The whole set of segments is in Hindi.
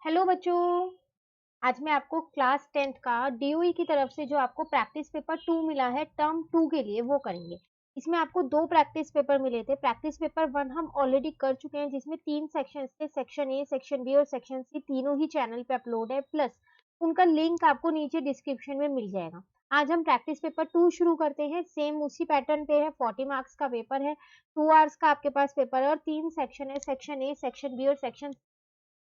हेलो बच्चों। आज मैं आपको क्लास 10th का डीओई की तरफ से जो आपको प्रैक्टिस पेपर 2 मिला है टर्म 2 के लिए वो करेंगे। इसमें आपको दो प्रैक्टिस पेपर मिले थे। प्रैक्टिस पेपर 1 हम ऑलरेडी कर चुके हैं जिसमें 3 सेक्शंस थे, सेक्शन ए, सेक्शन बी और सेक्शन सी, तीनों ही चैनल पे अपलोड है, प्लस उनका लिंक आपको नीचे डिस्क्रिप्शन में मिल जाएगा। आज हम प्रैक्टिस पेपर 2 शुरू करते हैं। सेम उसी पैटर्न पे है, 40 मार्क्स का पेपर है, 2 आवर्स का आपके पास पेपर है और 3 सेक्शन है, सेक्शन ए, सेक्शन बी और सेक्शन।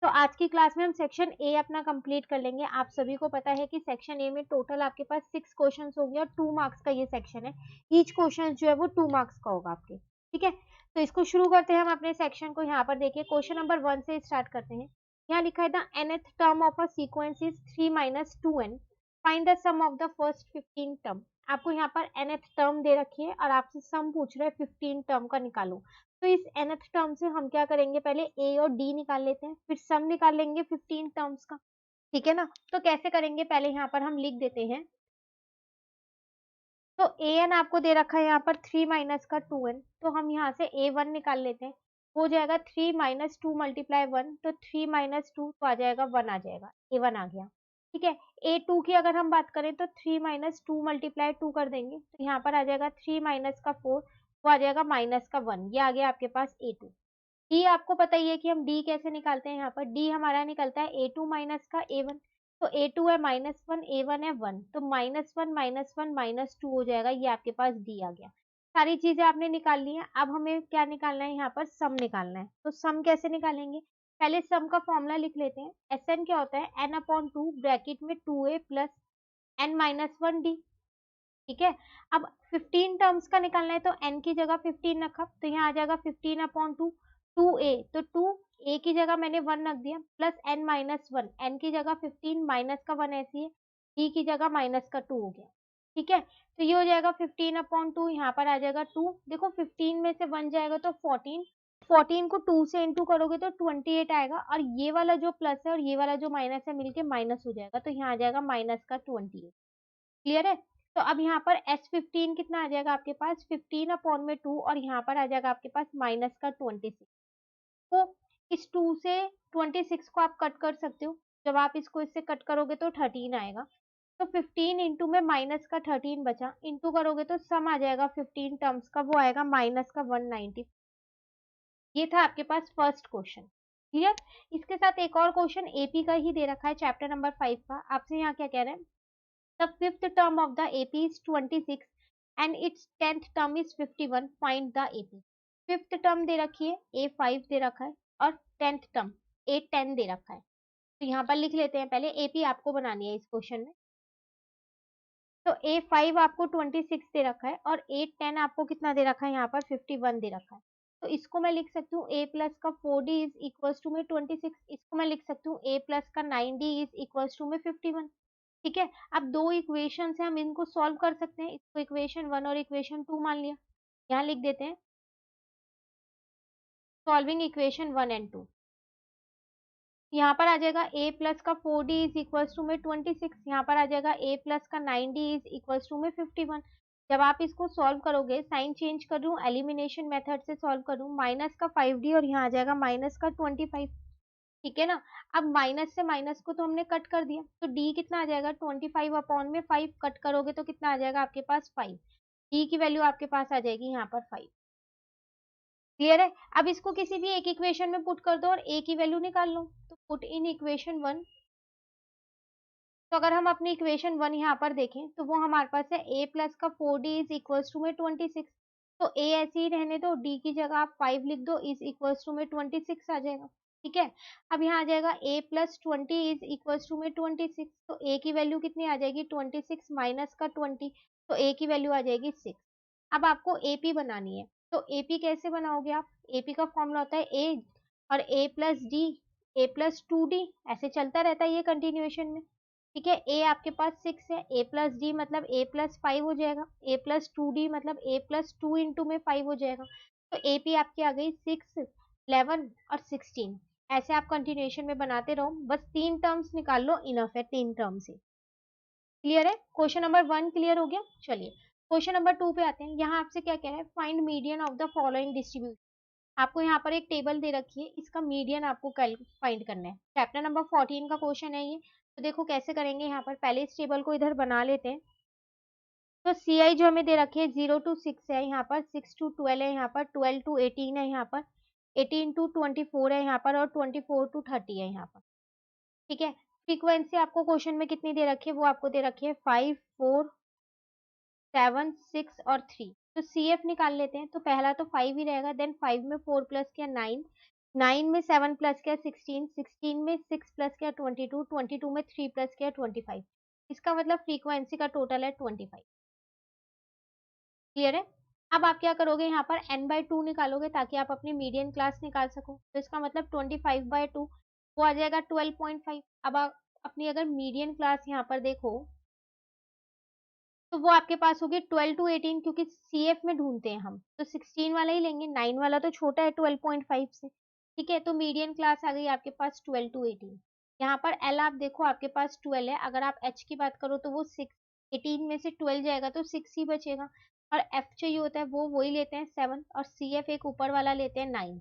तो आज की क्लास में हम सेक्शन ए अपना कंप्लीट कर लेंगे। आप सभी को पता है कि सेक्शन ए में टोटल आपके पास 6 क्वेश्चंस होंगे और 2 मार्क्स का ये सेक्शन है। ईच क्वेश्चन जो है वो 2 मार्क्स का होगा आपके। ठीक है, तो इसको शुरू करते हैं हम अपने सेक्शन को। यहाँ पर देखिए क्वेश्चन नंबर 1 से स्टार्ट करते हैं। यहाँ लिखा है the nth term of a sequence is 3 minus 2n, find the sum of the first 15 term. आपको यहाँ पर nth टर्म दे रखी है और आपसे सम पूछ रहा है 15 टर्म का निकालो। तो इस nth टर्म से हम क्या करेंगे, पहले a और d निकाल लेते हैं, फिर सम निकाल लेंगे 15 टर्म्स का। ठीक है ना, तो कैसे करेंगे, पहले यहाँ पर हम लिख देते हैं। तो an आपको दे रखा है यहाँ पर 3 माइनस का 2n, तो हम यहाँ से a1 निकाल लेते हैं। हो जाएगा 3 माइनस 2 मल्टीप्लाई 1, तो 3 माइनस 2 तो आ जाएगा 1 आ जाएगा, a1 आ गया। ठीक है, a2 की अगर हम बात करें तो 3 माइनस 2 मल्टीप्लाई 2 कर देंगे, तो यहाँ पर आ जाएगा 3 माइनस का 4, वो आ जाएगा माइनस का 1, ये आ गया आपके पास a2। डी आपको पता ही है कि हम डी कैसे निकालते हैं। यहाँ पर डी हमारा निकलता है a2 माइनस का a1, तो a2 है -1, a1 है 1, तो -1 -1 -2 हो जाएगा, ये आपके पास डी आ गया। सारी चीजें आपने निकाल ली हैं। अब हमें क्या निकालना है, यहाँ पर सम निकालना है। तो सम कैसे निकालेंगे, पहले सम का फॉर्मूला लिख लेते हैं। एसएन क्या होता है, n अपॉन 2 ब्रैकेट में 2a plus n minus 1d। ठीक है, अब 15 टर्म्स का निकालना है, तो n की जगह 15 रखा, तो यहाँ आ जाएगा 15 अपॉन 2, 2a, तो 2a की जगह मैंने 1 रख दिया, प्लस n माइनस 1, n की जगह 15 माइनस का 1 ऐसी है, d की जगह माइनस का 2 हो गया। ठीक है, तो ये हो जाएगा 15 अपॉन 2, यहाँ पर आ जाएगा 2। देखो 15 में से 1 जाएगा तो 14, 14 को 2 से इंटू करोगे तो 28 आएगा, और ये वाला जो प्लस है और ये वाला जो माइनस है मिलके माइनस हो जाएगा, तो यहाँ आ जाएगा माइनस का 28। क्लियर है, तो अब यहाँ पर S15 कितना आ जाएगा आपके पास, 15 अपॉन में 2, और यहाँ पर आ जाएगा आपके पास माइनस का 26। तो इस 2 से 26 को आप कट कर सकते हो। जब आप इसको इससे कट करोगे तो 13 आएगा, तो 15 इंटू में माइनस का 13 बचा, इंटू करोगे तो सम आ जाएगा 15 टर्म्स का, वो आएगा माइनस का 190। ये था आपके पास फर्स्ट क्वेश्चन। क्लियर, इसके साथ एक और क्वेश्चन एपी का ही दे रखा है, चैप्टर नंबर 5 का। आपसे यहाँ क्या कह रहे हैं, the fifth term of the AP is 26 and its 10th term is 51. Find the AP. Fifth term दे रखी है, A5 दे रखा है, और 10th टर्म A10 दे रखा है। तो यहाँ पर लिख लेते हैं, पहले AP आपको बनानी है इस क्वेश्चन में। तो A5 आपको 26 दे रखा है और A10 आपको कितना दे रखा है, यहाँ पर 51 दे रखा है। तो इसको मैं लिख सकती हूँ A प्लस का 4D इज इक्वल टू में 26। इसको मैं लिख सकती हूँ A प्लस का 9D इज इक्वल टू में 51। ठीक है, अब दो इक्वेशन है, हम इनको सॉल्व कर सकते हैं। इसको इक्वेशन 1 और इक्वेशन 2 मान लिया, यहाँ लिख देते हैं सॉल्विंग इक्वेशन 1 एंड 2। यहाँ पर आ जाएगा a प्लस का 4d इज इक्वल टू में 26, यहाँ पर आ जाएगा a प्लस का 9d इज इक्वल टू में 51। जब आप इसको सॉल्व करोगे, साइन चेंज कर रही हूँ, एलिमिनेशन मेथड से सॉल्व कर रही हूँ, माइनस का 5d और यहाँ आ जाएगा माइनस का 25। ठीक है ना, अब माइनस से माइनस को तो हमने कट कर दिया, तो d कितना आ जाएगा 25 अपॉन में 5, कट करोगे तो कितना आ जाएगा आपके पास 5। d की वैल्यू आपके पास आ जाएगी यहाँ पर 5। क्लियर है, अब इसको किसी भी एक इक्वेशन में पुट कर दो और a की वैल्यू निकाल लो। तो पुट इन इक्वेशन 1। तो अगर हम अपनी इक्वेशन 1 यहाँ पर देखें तो वो हमारे पास है a प्लस का 4d इज इक्वल टू में 26। तो a ऐसे ही रहने दो, d की जगह आप 5 लिख दो, इज इक्वल टू में 26 आ जाएगा। ठीक है, अब यहाँ आ जाएगा a plus 20 is equal to में 26, तो a की वैल्यू कितनी आ जाएगी 26 माइनस का 20, तो a की वैल्यू आ जाएगी 6। अब आपको AP बनानी है, तो AP कैसे बनाओगे आप, AP का फॉर्मूला होता है a और a plus D, a plus 2d, ऐसे चलता रहता है ये कंटिन्यूएशन में। ठीक है, a आपके पास 6 है, a प्लस डी मतलब a प्लस 5 हो जाएगा, a प्लस 2d मतलब a प्लस 2 इंटू में 5 हो जाएगा। तो AP आपकी आ गई 6, 11 और 16। ऐसे आप कंटिन्यूएशन में बनाते रहो, बस 3 टर्म्स निकाल लो, इनफ है 3 टर्म से। क्लियर है, क्वेश्चन नंबर 1 क्लियर हो गया। चलिए क्वेश्चन नंबर 2 पे आते हैं। यहाँ आपसे क्या कह रहा है, find median of the following distribution. आपको यहाँ पर एक टेबल दे रखी है, इसका मीडियन आपको फाइंड करना है। चैप्टर नंबर 14 का क्वेश्चन है ये। तो देखो कैसे करेंगे, यहाँ पर पहले इस टेबल को इधर बना लेते हैं। तो सी आई जो हमें दे रखी है 0 to 6 है, यहाँ पर 6 to 12 है, यहाँ पर 12 to 18 है, यहाँ पर 18 to 24 है यहाँ पर, और 24 to 30 है यहाँ पर। ठीक है, फ्रीक्वेंसी आपको क्वेश्चन में कितनी दे रखी है, वो आपको दे रखी है 5, 4, 7, 6 और 3। तो सी एफ निकाल लेते हैं। तो पहला तो 5 ही रहेगा, देन 5 में 4 प्लस किया 9, 9 में 7 प्लस किया 16, 16 में 6 प्लस किया 22, 22 में 3 प्लस किया 25। इसका मतलब फ्रीक्वेंसी का टोटल है 25। क्लियर है। अब आप क्या करोगे, यहाँ पर n/2 निकालोगे ताकि आप अपनी मीडियन क्लास निकाल सको। तो इसका मतलब 25/2 वो आ जाएगा 12.5। अब आप अपनी अगर मीडियन क्लास यहाँ पर देखो तो वो आपके पास होगी 12 to 18, क्योंकि सीएफ में ढूंढते हैं हम, तो 16 वाला ही लेंगे, 9 वाला तो छोटा है 12.5 से। ठीक है, तो मीडियन क्लास आ गई आपके पास 12 to 18। यहाँ पर एल आप देखो आपके पास 12 है, अगर आप एच की बात करो तो वो 6, 18 में से 12 जाएगा तो 6 ही बचेगा। और एफ चाहिए होता है वो वही लेते हैं 7, और सी एफ एक ऊपर वाला लेते हैं 9।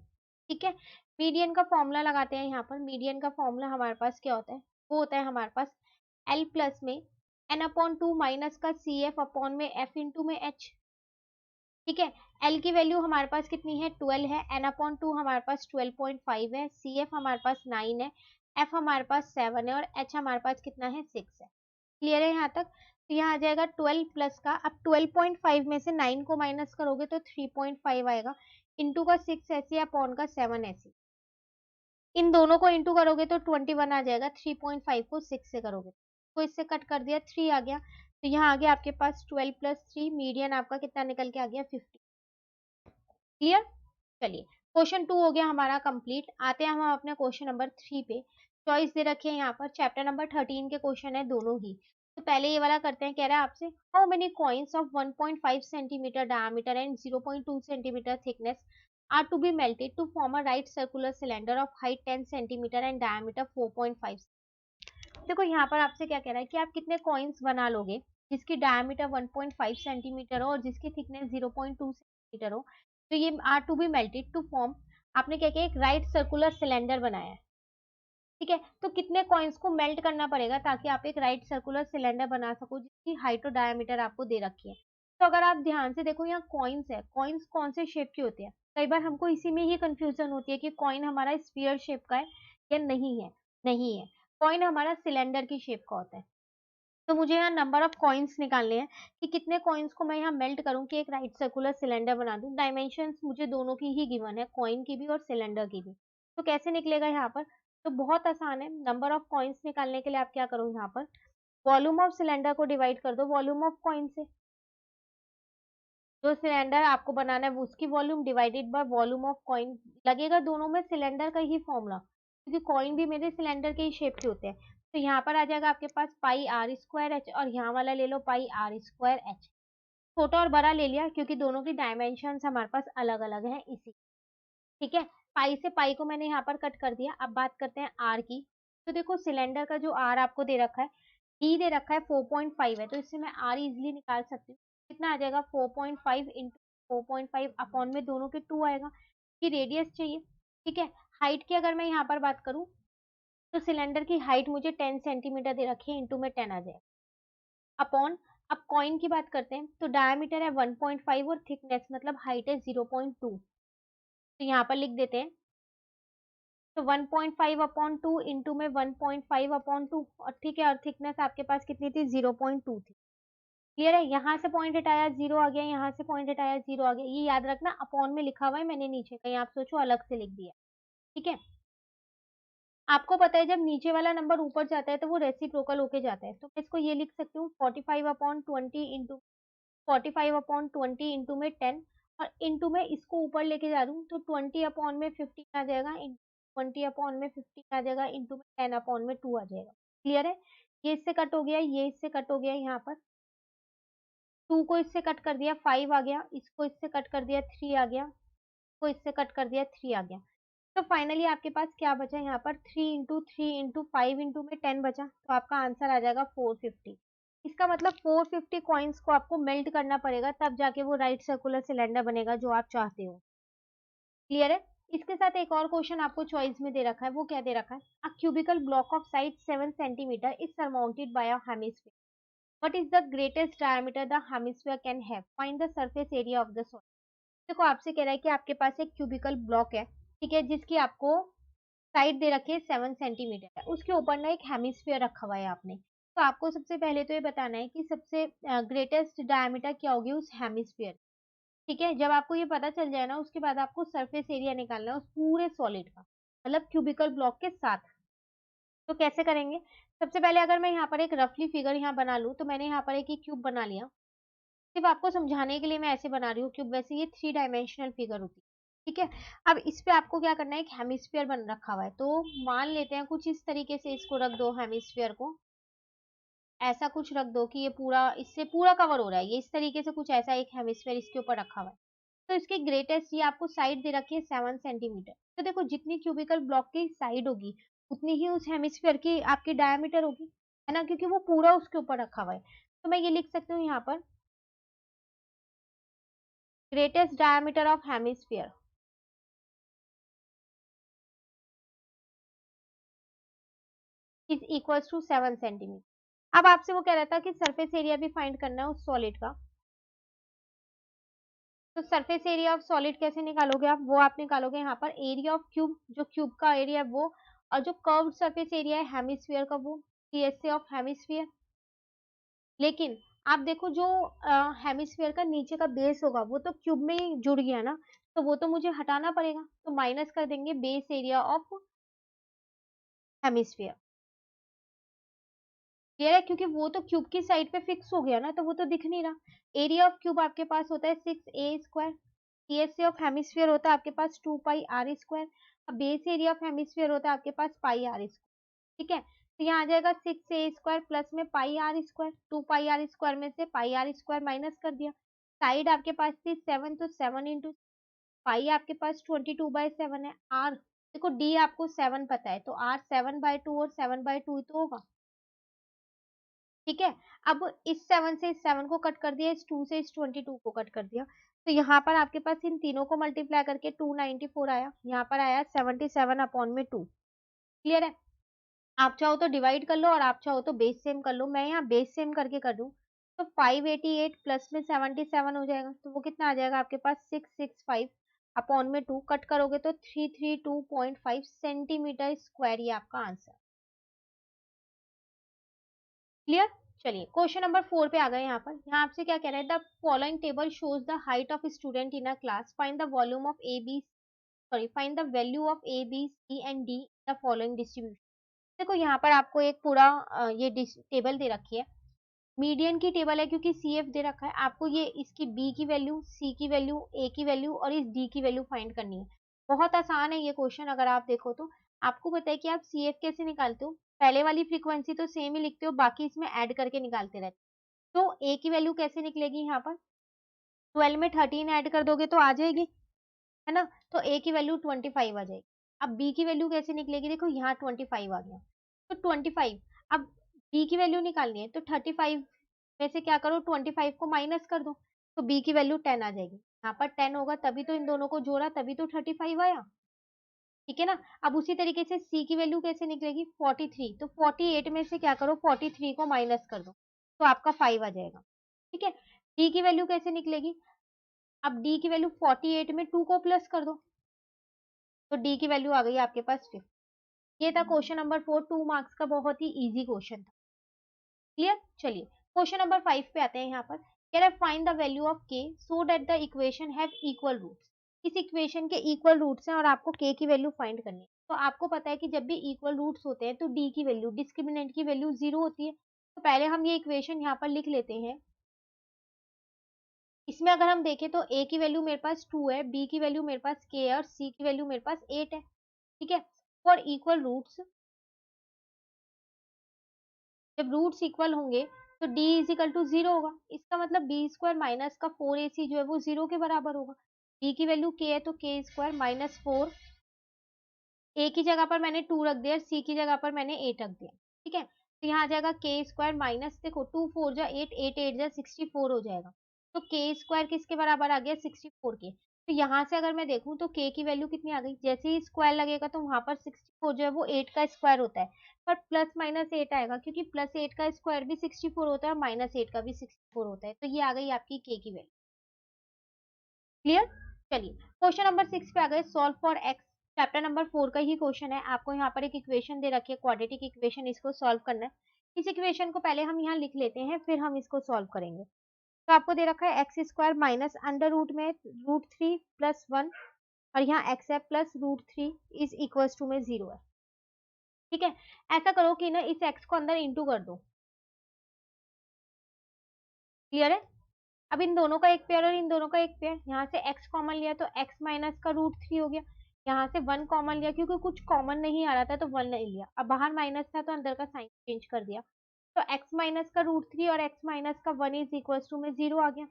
ठीक है, मीडियन का फॉर्मूला लगाते हैं। यहाँ पर मीडियन का फॉर्मूला हमारे पास क्या होता है, वो होता है हमारे पास एल प्लस में n/2 माइनस का सी एफ अपॉन में एफ इंटू में एच। ठीक है, एल की वैल्यू हमारे पास कितनी है 12 है, n/2 हमारे पास 12.5 है, सी एफ हमारे पास 9 है, एफ हमारे पास 7 है, और एच हमारे पास कितना है 6 है। क्लियर है यहाँ तक। तो यहाँ आ जाएगा 12 प्लस का, अब 12.5 में से 9 को माइनस करोगे तो 3.5 आएगा, इंटू का 6 ऐसी, अपॉन का 7 ऐसी। इन दोनों को इंटू करोगे तो 21 आ जाएगा, 3.5 को 6 से करोगे तो इससे कट कर दिया 3 आ गया। तो यहाँ आ गया आपके पास 12 प्लस 3, मीडियन आपका कितना निकल के आ गया 50। क्लियर। चलिए, क्वेश्चन 2 हो गया हमारा कंप्लीट। आते हैं हम अपने क्वेश्चन नंबर 3 पे। चॉइस दे रखी है यहाँ पर, चैप्टर नंबर 13 के क्वेश्चन है दोनों ही। तो पहले ये वाला करते हैं, कह रहा है आपसे how many coins of 1.5 centimetre diameter and 0.2 centimetre thickness are to be melted to form a right circular cylinder of height 10 centimeter and diameter 4.5। देखो यहाँ पर आपसे क्या कह रहा है कि आप कितने कॉइन्स बना लोगे जिसकी डायमीटर 1.5 सेंटीमीटर हो और जिसकी थिकनेस 0.2 सेंटीमीटर हो। तो ये are to be melted to form, आपने क्या किया, एक राइट सर्कुलर सिलेंडर बनाया है। ठीक है, तो कितने कॉइन्स को मेल्ट करना पड़ेगा ताकि आप एक राइट सर्कुलर सिलेंडर बना सको जिसकी हाइट और डायमीटर आपको दे रखी है। तो अगर आप ध्यान से देखो यहाँ कॉइन्स है, कॉइन्स कौन से शेप के होते हैं, कई बार हमको इसी में ही कंफ्यूजन होती है कि कॉइन हमारा स्फीयर शेप का है या नहीं है। नहीं है, कॉइन हमारा सिलेंडर की शेप का होता है। तो मुझे यहाँ नंबर ऑफ कॉइन्स निकालने हैं कि कितने कॉइन्स को मैं यहाँ मेल्ट करूँ कि एक राइट सर्कुलर सिलेंडर बना दूं। डायमेंशंस मुझे दोनों की ही गिवन है, कॉइन की भी और सिलेंडर की भी। तो कैसे निकलेगा यहाँ पर, तो बहुत आसान है। नंबर ऑफ कॉइन्स निकालने के लिए आप क्या करो, यहाँ पर वॉल्यूम ऑफ सिलेंडर को डिवाइड कर दो वॉल्यूम ऑफ कॉइन से। जो सिलेंडर आपको बनाना है वो उसकी volume divided by volume of coin, लगेगा दोनों में सिलेंडर का ही फॉर्मूला, क्योंकि कॉइन भी मेरे सिलेंडर के ही शेप के होते हैं। तो यहाँ पर आ जाएगा आपके पास पाई आर स्क्वायर एच, और यहाँ वाला ले लो पाई आर स्क्वायर एच। छोटा और बड़ा ले लिया क्योंकि दोनों की डायमेंशन हमारे पास अलग अलग है इसी। ठीक है, पाई से पाई को मैंने यहाँ पर कट कर दिया। अब बात करते हैं आर की। तो देखो सिलेंडर का जो आर आपको दे रखा है, ई दे रखा है 4.5 है, तो इससे मैं आर इजिली निकाल सकती हूँ। कितना आ जाएगा 4.5 इंटू 4.5 अपॉन में दोनों के 2 आएगा कि रेडियस चाहिए। ठीक है, हाइट की अगर मैं यहाँ पर बात करूँ तो सिलेंडर की हाइट मुझे 10 सेंटीमीटर दे रखी है, इंटू में 10 आ जाएगा अपॉन। अब कॉइन की बात करते हैं तो डायमीटर है 1.5 और थिकनेस मतलब हाइट है 0.2। तो यहाँ पर लिख देते हैं, तो 1.5 अपॉन 2 इंटू में 1.5 अपॉन 2, और ठीक है, और थिकनेस आपके पास कितनी थी 0.2 थी। क्लियर है, यहाँ से पॉइंट हटाया 0 आ गया, यहाँ से पॉइंट हटाया 0 आ गया। ये याद रखना, अपॉन में लिखा हुआ है मैंने नीचे, कहीं आप सोचो अलग से लिख दिया। ठीक है, आपको पता है जब नीचे वाला नंबर ऊपर जाता है तो वो रेसिप्रोकल होके जाता है, तो मैं इसको ये लिख सकती हूँ 45/20 इंटू 45/20 इंटू में 10, और इंटू में इसको ऊपर लेके जा दूँ तो 20/15 आ जाएगा, 20/15 आ जाएगा, इंटू में 10/2 आ जाएगा। क्लियर है, ये इससे कट हो गया, ये इससे कट हो गया, यहाँ पर 2 को इससे कट कर दिया 5 आ गया, इसको इससे कट कर दिया 3 आ गया, इसको इससे कट कर दिया 3 आ गया। तो फाइनली आपके पास क्या बचा यहाँ पर 3 इंटू 3 इंटू 5 इंटू में 10 बचा, तो आपका आंसर आ जाएगा 450। इसका मतलब 450 कॉइन्स को आपको मेल्ट करना पड़ेगा, तब जाके वो राइट सर्कुलर सिलेंडर बनेगा जो आप चाहते हो। क्लियर है? इसके साथ एक और क्वेश्चन आपको चॉइस में दे रखा है, वो क्या दे रखा है? A cubical block of size 7 centimetre is surmounted by a hemisphere, what is the greatest diameter the hemisphere can have, find the surface area of the solid. देखो आपसे कह रहा है कि आपके पास एक क्यूबिकल ब्लॉक है, ठीक है, जिसकी आपको साइड दे रखी है 7 सेंटीमीटर है, उसके ऊपर ना एक हेमिस्फीयर रखा हुआ है आपने। तो आपको सबसे पहले तो ये बताना है कि सबसे ग्रेटेस्ट डायमीटर क्या होगी उस हेमिस्फीयर। ठीक है, जब आपको ये पता चल जाए ना, उसके बाद आपको सरफेस एरिया निकालना है उस पूरे सॉलिड का, मतलब क्यूबिकल ब्लॉक के साथ। तो कैसे करेंगे? सबसे पहले अगर मैं यहाँ पर एक रफली फिगर यहाँ बना लूँ, तो मैंने यहाँ पर एक क्यूब बना लिया। सिर्फ आपको समझाने के लिए मैं ऐसे बना रही हूँ क्यूब, वैसे ये 3 डायमेंशनल फिगर होती है। ठीक है, अब इस पे आपको क्या करना है, एक हेमिस्फीयर बन रखा हुआ है, तो मान लेते हैं कुछ इस तरीके से इसको रख दो, हेमिस्फीयर को ऐसा कुछ रख दो कि ये पूरा इससे पूरा कवर हो रहा है, ये इस तरीके से कुछ ऐसा एक हेमिस्फीयर इसके ऊपर रखा हुआ है। तो इसकी ग्रेटेस्ट ये आपको साइड दे रखी है 7 सेंटीमीटर। तो देखो जितनी क्यूबिकल ब्लॉक की साइड होगी, उतनी ही उस हेमिस्फीयर की आपकी डायमीटर होगी, है ना, क्योंकि वो पूरा उसके ऊपर रखा हुआ है। तो मैं ये लिख सकती हूँ यहाँ पर, greatest diameter of hemisphere is equals to 7 centimetre. अब आपसे वो कह रहा था कि सरफेस एरिया भी फाइंड करना है उस सॉलिड का। तो सरफेस एरिया ऑफ सॉलिड कैसे निकालोगे आप? वो आप निकालोगे यहाँ पर एरिया ऑफ क्यूब, जो क्यूब का एरिया है वो, और जो कर्व्ड सरफेस एरिया है हेमिस्फीयर का वो, सीएसए ऑफ हेमिस्फीयर। लेकिन आप देखो जो हेमिस्फीयर का नीचे का बेस होगा वो तो क्यूब में ही जुड़ गया ना, तो वो तो मुझे हटाना पड़ेगा, तो माइनस कर देंगे base area of hemisphere. Clear है? क्योंकि वो तो क्यूब की साइड पे फिक्स हो गया ना, तो वो तो दिख नहीं रहा। एरिया ऑफ क्यूब आपके पास होता है 6a², सीएसए ऑफ हेमिस्फीयर होता है आपके पास 2πr², अब बेस एरिया ऑफ हेमिस्फीयर होता है आपके पास πr²। ठीक है, तो यहाँ आ जाएगा 6a² प्लस में πr², 2πr² में से πr² माइनस कर दिया। साइड आपके पास थी 7, तो 7 इंटू पाई आपके पास 22/7 है। आर देखो, डी आपको 7 पता है, तो आर 7/2 और 7/2 ही तो होगा। ठीक है, अब इस 7 से इस 7 को कट कर दिया, इस 2 से इस 22 को कट कर दिया, तो यहाँ पर आपके पास इन तीनों को मल्टीप्लाई करके 294 आया, यहाँ पर आया 77/2। क्लियर है? आप चाहो तो डिवाइड कर लो और आप चाहो तो बेस सेम कर लो, मैं यहाँ बेस सेम करके कर दूं, तो 588 प्लस में 77 हो जाएगा, तो वो कितना आ जाएगा आपके पास 665/2, कट करोगे तो 332.5 सेंटीमीटर स्क्वायर, ये आपका आंसर। क्लियर? चलिए क्वेश्चन नंबर 4 पे आ गए। यहाँ आपसे क्या कह रहा है, the following table shows the height of student in a class, find the volume of A B, sorry find the value of A B C and D the following distribution. देखो यहाँ पर आपको एक पूरा ये टेबल दे रखी है, मीडियन की टेबल है क्योंकि सी एफ दे रखा है, आपको ये इसकी बी की वैल्यू, सी की वैल्यू, ए की वैल्यू और इस डी की वैल्यू फाइंड करनी है। बहुत आसान है ये क्वेश्चन, अगर आप देखो तो आपको पता है कि आप सी एफ कैसे निकालते हो, पहले वाली फ्रीक्वेंसी तो सेम ही लिखते हो, बाकी इसमें ऐड करके निकालते रहते हो। तो ए की वैल्यू कैसे निकलेगी, यहाँ पर 12 में 13 ऐड कर दोगे तो आ जाएगी, है ना, तो ए की वैल्यू 25 आ जाएगी। अब बी की वैल्यू कैसे निकलेगी, देखो यहाँ 25 आ गया, तो 25, अब बी की वैल्यू निकालनी है, तो 35 में से क्या करो, 25 को माइनस कर दो, तो बी की वैल्यू 10 आ जाएगी। यहाँ पर 10 होगा तभी तो इन दोनों को जोड़ा, तभी तो 35 आया। ठीक है ना, अब उसी तरीके से सी की वैल्यू कैसे निकलेगी, 43, तो 48 में से क्या करो, 43 को माइनस कर दो, तो आपका 5 आ जाएगा। ठीक है, डी की वैल्यू कैसे निकलेगी, अब डी की वैल्यू 48 में 2 को प्लस कर दो, तो डी की वैल्यू आ गई आपके पास 5। ये था क्वेश्चन नंबर 4, 2 मार्क्स का बहुत ही इजी क्वेश्चन था। क्लियर? चलिए क्वेश्चन नंबर 5 पे आते हैं। यहाँ पर कह रहा है find the value of K so that the equation have equal roots. इस इक्वेशन के इक्वल रूट्स हैं और आपको के की वैल्यू फाइंड करनी है। तो आपको पता है कि जब भी इक्वल रूट्स होते हैं तो डी की वैल्यू, डिस्क्रिमिनेंट की वैल्यू 0 होती है। तो पहले हम ये इक्वेशन यहाँ पर लिख लेते हैं। इसमें अगर हम देखें तो a की वैल्यू मेरे पास 2 है, b की वैल्यू मेरे पास k है और c की वैल्यू मेरे पास 8 है। ठीक है, फॉर इक्वल रूट्स, जब रूट्स इक्वल होंगे तो d इज इक्वल टू 0 होगा, इसका मतलब बी स्क्वायर माइनस का 4ac जो है वो 0 के बराबर होगा। b की वैल्यू k है तो k स्क्वायर माइनस 4, a की जगह पर मैंने 2 रख दिया, c की जगह पर मैंने 8 रख दिया। ठीक है, तो यहाँ आ जाएगा k स्क्वायर माइनस, देखो 2 4 जा 8, 8 8 जा 64 हो जाएगा, तो k स्क्वायर किसके बराबर आ गया, 64 के। तो यहाँ से अगर मैं देखूँ तो k की वैल्यू कितनी आ गई, जैसे ही स्क्वायर लगेगा तो वहां पर 64 जो है वो 8 का स्क्वायर होता है, पर प्लस माइनस 8 आएगा क्योंकि प्लस 8 का स्क्वायर भी 64 होता है और माइनस 8 का भी 64 होता है, तो ये आ गई आपकी k की वैल्यू। क्लियर? चलिए क्वेश्चन नंबर 6 पे आ गए, solve for x। Chapter number 4 का ही क्वेश्चन है, आपको यहाँ पर एक इक्वेशन दे रखी है, क्वाड्रेटिक इक्वेशन, इसको सॉल्व करना है। इस इक्वेशन को पहले हम यहाँ लिख लेते हैं, फिर हम इसको सॉल्व करेंगे। तो आपको दे रखा है x square minus under root में रूट 3 प्लस 1, और यहाँ एक्स है plus root 3 is equals to में 0 है। ठीक है, ऐसा करो कि ना इस एक्स को अंदर इंटू कर दो। क्लियर है? अब इन दोनों का एक पेयर और इन दोनों का एक पेयर, यहाँ से x कॉमन लिया तो x माइनस का रूट 3 हो गया, यहाँ से 1 कॉमन लिया क्योंकि कुछ कॉमन नहीं आ रहा था तो 1 नहीं लिया, अब बाहर माइनस था तो अंदर का साइन चेंज कर दिया, तो x माइनस का रूट 3 और x माइनस का 1 इज इक्वल टू में 0 आ गया।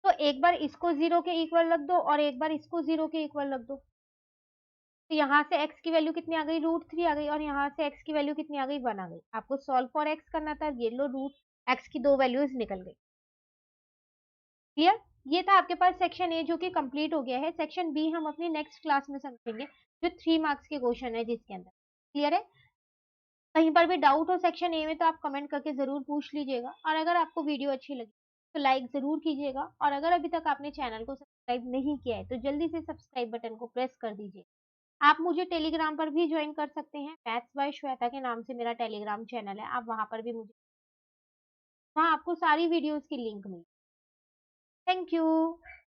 तो एक बार इसको 0 के इक्वल रख दो और एक बार इसको 0 के इक्वल रख दो, तो यहाँ से x की वैल्यू कितनी आ गई, रूट 3 आ गई, और यहाँ से x की वैल्यू कितनी आ गई, 1 आ गई। आपको सॉल्व फॉर x करना था, ये लो रूट x की दो वैल्यूज निकल गई। क्लियर? ये था आपके पास सेक्शन ए जो कि कंप्लीट हो गया है। सेक्शन बी हम अपनी नेक्स्ट क्लास में समझेंगे, जो 3 मार्क्स के क्वेश्चन है जिसके अंदर। क्लियर है? कहीं पर भी डाउट हो सेक्शन ए में तो आप कमेंट करके जरूर पूछ लीजिएगा, और अगर आपको वीडियो अच्छी लगी तो लाइक जरूर कीजिएगा, और अगर अभी तक आपने चैनल को सब्सक्राइब नहीं किया है तो जल्दी से सब्सक्राइब बटन को प्रेस कर दीजिए। आप मुझे टेलीग्राम पर भी ज्वाइन कर सकते हैं, मैथ्स बाय श्वेता के नाम से मेरा टेलीग्राम चैनल है, आप वहां पर भी मुझे, वहां आपको सारी वीडियोस की लिंक मिली। Thank you.